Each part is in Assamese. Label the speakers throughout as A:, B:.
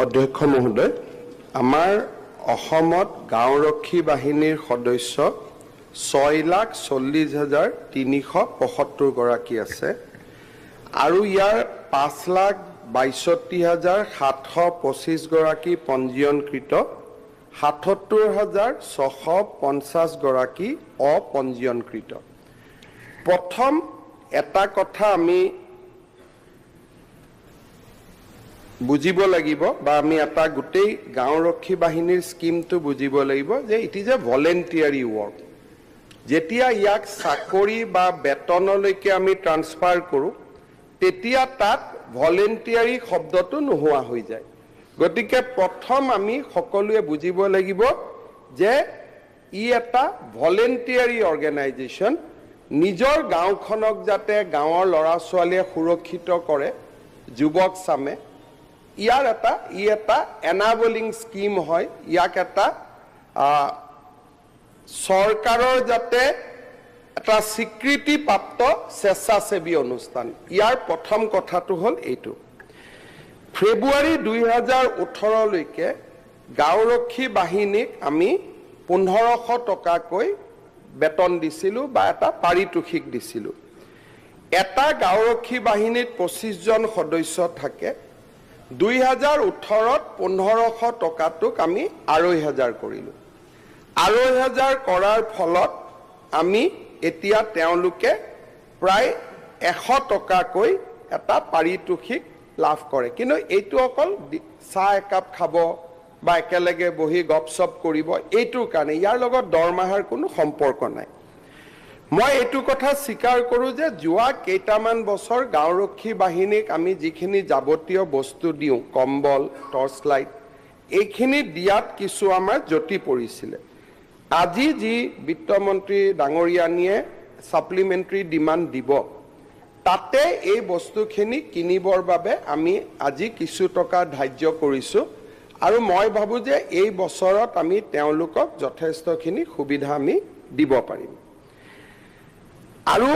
A: অধ্যক্ষ মহোদয়, আমাৰ অসমত গাঁওৰক্ষী বাহিনীৰ সদস্য 6,40,375 গৰাকী আছে আৰু ইয়াৰ 5,62,725 গৰাকী পঞ্জীয়নকৃত, 77,650 গৰাকী অপঞ্জীয়নকৃত। প্ৰথম এটা কথা আমি বুজিব লাগিব বা আমি এটা গোটেই গাঁওৰক্ষী বাহিনীৰ স্কিমটো বুজিব লাগিব যে ইট ইজ এ ভলেণ্টিয়াৰী ৱৰ্ক। যেতিয়া ইয়াক চাকৰি বা বেতনলৈকে আমি ট্ৰান্সফাৰ কৰোঁ তেতিয়া তাত ভলেণ্টিয়াৰী শব্দটো নোহোৱা হৈ যায়। গতিকে প্ৰথম আমি সকলোৱে বুজিব লাগিব যে ই এটা ভলেণ্টিয়াৰী অৰ্গেনাইজেশ্যন। নিজৰ গাঁওখনক যাতে গাঁৱৰ ল'ৰা ছোৱালীয়ে সুৰক্ষিত কৰে, যুৱক চামে, ই এটা এনাবলিং স্কিম হয়। ইয়াক এটা চৰকাৰৰ যাতে এটা স্বীকৃতিপ্ৰাপ্ত স্বেচ্ছাসেৱী অনুষ্ঠান। ইয়াৰ প্ৰথম কথাটো হ'ল এইটো। ফেব্ৰুৱাৰী 2018লৈকে গাঁওৰক্ষী বাহিনীক আমি 1500 টকাকৈ বেতন দিছিলোঁ বা এটা পাৰিতোষিক দিছিলোঁ। এটা গাঁওৰক্ষী বাহিনীত 25 জন সদস্য থাকে। 2018ত 1500 টকাটোক আমি 2,500 কৰিলোঁ। 2,500 কৰাৰ ফলত আমি এতিয়া তেওঁলোকে প্ৰায় 100 টকাকৈ এটা পাৰিতোষিক লাভ কৰে। কিন্তু এইটো অকল চাহ একাপ খাব বা একেলগে বহি গপচপ কৰিব, এইটোৰ কাৰণে ইয়াৰ লগত দৰমহাৰ কোনো সম্পৰ্ক নাই। মই এইটো কথা স্বীকাৰ কৰোঁ যে যোৱা কেইটামান বছৰ গাঁওৰক্ষী বাহিনীক আমি যিখিনি যাৱতীয় বস্তু দিওঁ, কম্বল, টৰ্চ লাইট, এইখিনি দিয়াত কিছু আমাৰ জটি পৰিছিলে। আজি যি বিত্তমন্ত্ৰী ডাঙৰীয়ানীয়ে ছাপ্লিমেণ্টাৰী ডিমাণ্ড দিব, তাতে এই বস্তুখিনি কিনিবৰ বাবে আমি আজি কিছু টকা ধাৰ্য কৰিছোঁ আৰু মই ভাবোঁ যে এই বছৰত আমি তেওঁলোকক যথেষ্টখিনি সুবিধা আমি দিব পাৰিম। আৰু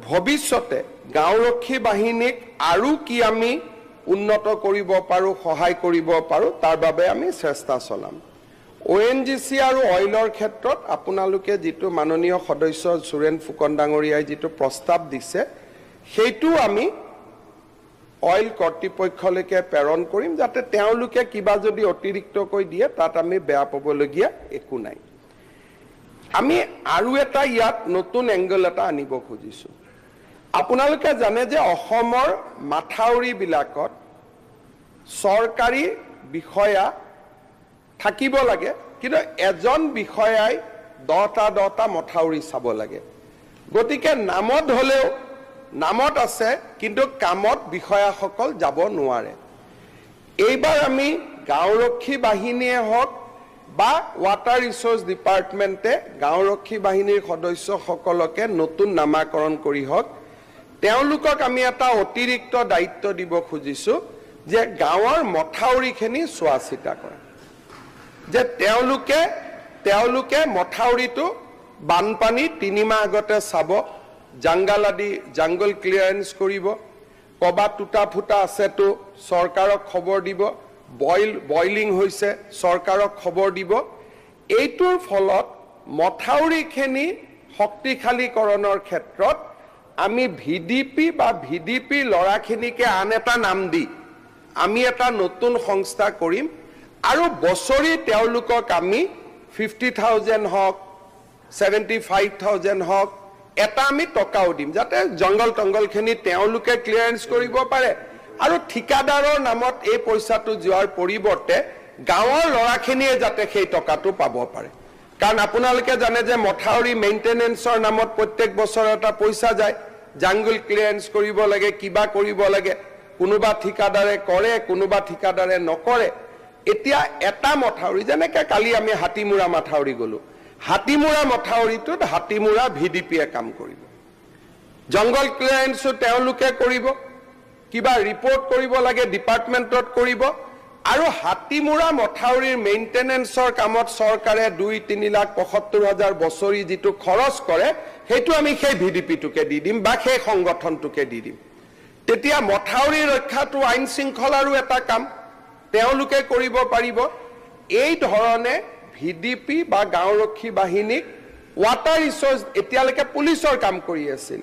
A: ভৱিষ্যতে গাঁওৰক্ষী বাহিনীক আৰু কি আমি উন্নত কৰিব পাৰোঁ, সহায় কৰিব পাৰোঁ, তাৰ বাবে আমি চেষ্টা চলাম। ONGC আৰু অইলৰ ক্ষেত্ৰত আপোনালোকে যিটো মাননীয় সদস্য সুৰেন ফুকন ডাঙৰীয়াই যিটো প্ৰস্তাৱ দিছে, সেইটো আমি অইল কৰ্তৃপক্ষলৈকে প্ৰেৰণ কৰিম, যাতে তেওঁলোকে কিবা যদি অতিৰিক্তকৈ দিয়ে তাত আমি বেয়া পাবলগীয়া একো নাই। আমি আৰু এটা ইয়াত নতুন এংগল এটা আনিব খুজিছোঁ। আপোনালোকে জানে যে অসমৰ মাথাউৰিবিলাকত চৰকাৰী বিষয়া থাকিব লাগে, কিন্তু এজন বিষয়াই 10টা মথাউৰি চাব লাগে। গতিকে নামত হ'লেও নামত আছে, কিন্তু কামত বিষয়াসকল যাব নোৱাৰে। এইবাৰ আমি গাঁওৰক্ষী বাহিনীয়ে হওক বা ৱাটাৰ ৰিচোৰ্চ ডিপাৰ্টমেণ্টে গাঁওৰক্ষী বাহিনীৰ সদস্যসকলকে নতুন নামাকৰণ কৰি হওক, তেওঁলোকক আমি এটা অতিৰিক্ত দায়িত্ব দিব খুজিছোঁ যে গাঁৱৰ মথাউৰিখিনি চোৱা চিতা কৰা, যে তেওঁলোকে মথাউৰিটো বানপানী 3 মাহ আগতে চাব, জাংগল ক্লিয়াৰেন্স কৰিব, ক'ৰবাত টুটা ফুটা আছেতো চৰকাৰক খবৰ দিব, বইলিং হৈছে চৰকাৰক খবৰ দিব। এইটোৰ ফলত মথাউৰিখিনি শক্তিশালীকৰণৰ ক্ষেত্ৰত আমি VDP ল'ৰাখিনিকে আন এটা নাম দি আমি এটা নতুন সংস্থা কৰিম আৰু বছৰি তেওঁলোকক আমি 50,000 হওক 75,000 হওক এটা আমি টকাও দিম, যাতে জংগলখিনি তেওঁলোকে ক্লিয়াৰেন্স কৰিব পাৰে আৰু ঠিকাদাৰৰ নামত এই পইচাটো যোৱাৰ পৰিৱৰ্তে গাঁৱৰ ল'ৰাখিনিয়ে যাতে সেই টকাটো পাব পাৰে। কাৰণ আপোনালোকে জানে যে মথাউৰি মেইনটেনেন্সৰ নামত প্ৰত্যেক বছৰ এটা পইচা যায়, জাংগল ক্লিয়াৰেন্স কৰিব লাগে, কিবা কৰিব লাগে, কোনোবা ঠিকাদাৰে কৰে, কোনোবা ঠিকাদাৰে নকৰে। এতিয়া এটা মথাউৰি, যেনেকৈ কালি আমি হাতীমূৰা মথাউৰি গ'লোঁ, হাতীমূৰা মথাউৰিটোত হাতীমূৰা VDPয়ে কাম কৰিব, জংগল ক্লিয়াৰেন্সো তেওঁলোকে কৰিব, কিবা ৰিপৰ্ট কৰিব লাগে ডিপাৰ্টমেণ্টত কৰিব, আৰু হাতীমূৰা মথাউৰিৰ মেইনটেনেন্সৰ কামত চৰকাৰে 2-3 লাখ 75,000 বছৰি যিটো খৰচ কৰে, সেইটো আমি সেই VDPটোকে দি দিম বা সেই সংগঠনটোকে দি দিম। তেতিয়া মথাউৰি ৰক্ষাটো আইন শৃংখলাৰো এটা কাম, তেওঁলোকে কৰিব পাৰিব। এই ধৰণে ভিডিপি বা গাঁওৰক্ষী বাহিনীক ৱাটাৰ ৰিচোৰ্চ এতিয়ালৈকে পুলিচৰ কাম কৰি আছিল,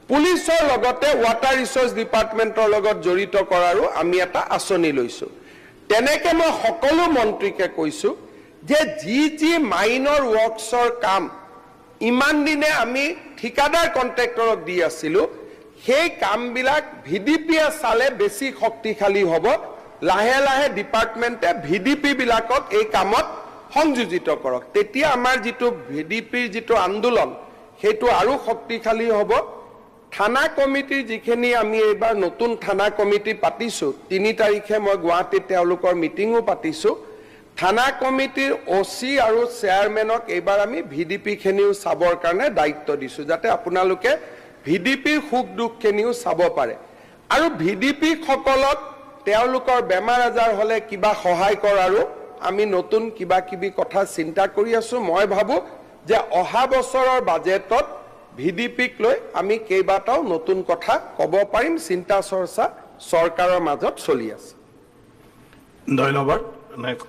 A: পুলিচৰ লগতে ৱাটাৰ ৰিচোৰ্চ ডিপাৰ্টমেণ্টৰ লগত জড়িত কৰাৰো আমি এটা আঁচনি লৈছোঁ। তেনেকে মই সকলো মন্ত্ৰীকে কৈছোঁ যে যি মাইনৰ ৱৰ্কছৰ কাম ইমান দিনে আমি ঠিকাদাৰ কণ্ট্ৰেক্টৰক দি আছিলোঁ, সেই কামবিলাক ভিডিপিয়ে চালে বেছি শক্তিশালী হ'ব। লাহে লাহে ডিপাৰ্টমেণ্টে ভিডিপি বিলাকক এই কামত সংযোজিত কৰক, তেতিয়া আমাৰ যিটো ভিডিপিৰ যিটো আন্দোলন সেইটো আৰু শক্তিশালী হ'ব। থানা কমিটিৰ যিখিনি আমি এইবাৰ নতুন থানা কমিটি পাতিছোঁ, 3 তাৰিখে মই গুৱাহাটীত তেওঁলোকৰ মিটিঙো পাতিছোঁ। থানা কমিটিৰ OC আৰু চেয়াৰমেনক এইবাৰ আমি ভিডিপিখিনিও চাবৰ কাৰণে দায়িত্ব দিছোঁ, যাতে আপোনালোকে ভিডিপিৰ সুখ দুখখিনিও চাব পাৰে। আৰু ভিডিপি সকলক তেওঁলোকৰ বেমাৰ আজাৰ হ'লে কিবা সহায় কৰাৰো আমি নতুন কিবা কিবি কথা চিন্তা কৰি আছোঁ। মই ভাবোঁ যে অহা বছৰৰ বাজেটত ভিডিপিক লৈ আমি কেইবাটাও নতুন কথা ক'ব পাৰিম। চিন্তা চৰ্চা চৰকাৰৰ মাজত চলি আছে।
B: ধন্যবাদ।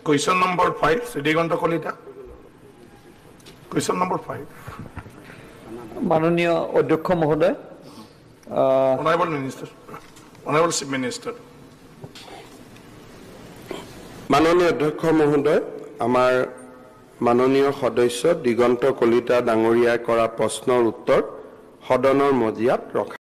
B: Question number 5 Shri Diganta Kalita. Question number 5।
C: মাননীয় অধ্যক্ষ মহোদয়,
B: honourable minister, honourable chief minister.
A: মাননীয় অধ্যক্ষ মহোদয়, আমাৰ মাননীয় সদস্য দিগন্ত কলিতা ডাঙৰীয়াই কৰা প্ৰশ্নৰ উত্তৰ সদনৰ মজিয়াত ৰখা